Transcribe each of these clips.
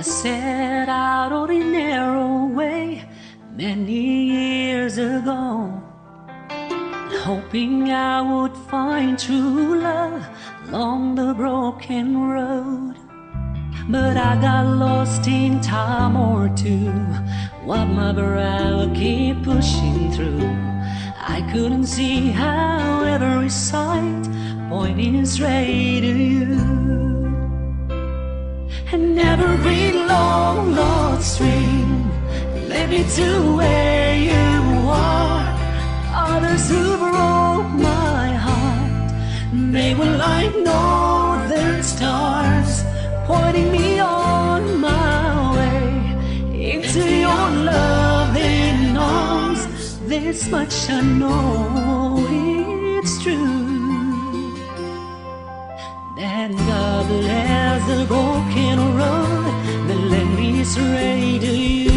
I set out on a narrow way many years ago, hoping I would find true love along the broken road. But I got lost in time or two, while my brow keep pushing through. I couldn't see how every sight pointing straight to you. And every long lost stream led me to where you are. Others who broke my heart, they were like northern stars, pointing me on my way into your loving arms. This much I know, it's true, that God bless the broken road that led me straight to you.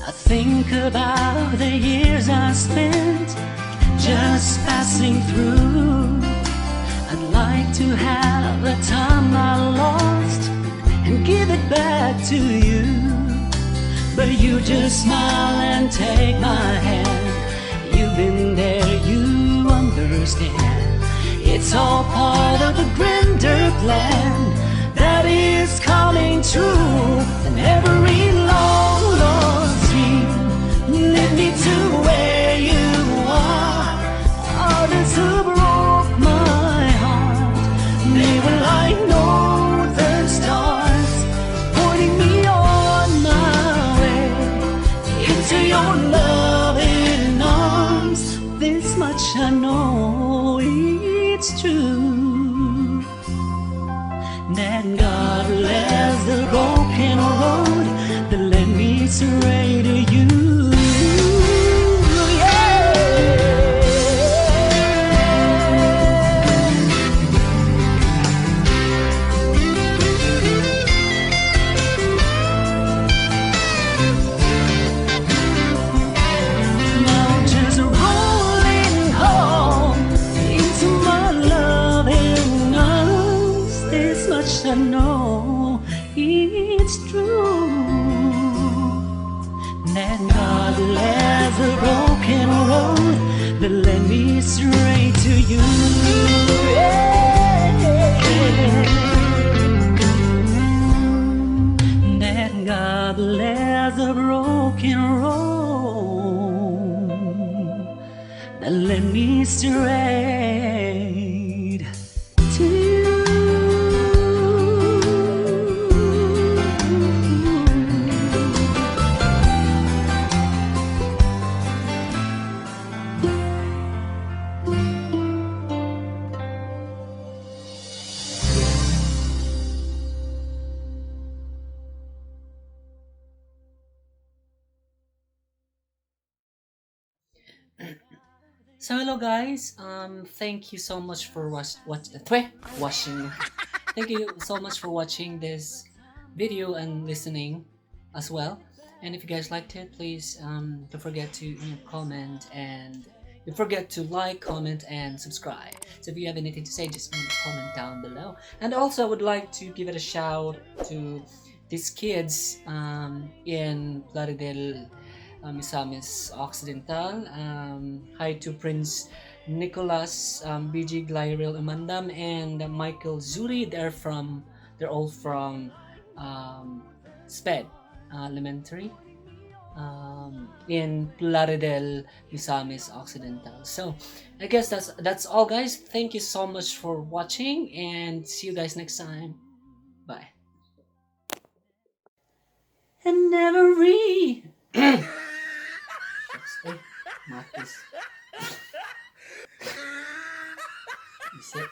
I think about the years I spent just passing through. I'd like to have the time I lost and give it back to you, but you just smile and take my hand. You've been there, you understand. It's all part of the grander plan that is coming true. And every long lost dream led me to where you are. Others who broke my heart, they were like northern stars, pointing me on my way into your loving arms. This much I know, it's true, that God bless the broken road that led me straight to you. I know it's true, that God bless the broken road that led me straight to you. That God bless the broken road that led me straight to you. So hello guys, thank you so much for watching. Thank you so much for watching this video and listening as well. And if you guys liked it, please don't forget to comment, and don't forget to like, comment, and subscribe. So if you have anything to say, just comment down below. And also, I would like to give it a shout to these kids in Plaridel, Misamis Occidental. Hi to Prince Nicholas, BG Glyril Amandam, and Michael Zuri. They're all from SPED Elementary in Plaridel, Misamis Occidental. So I guess that's all, guys. Thank you so much for watching, and see you guys next time. Bye. And every Marcus. You said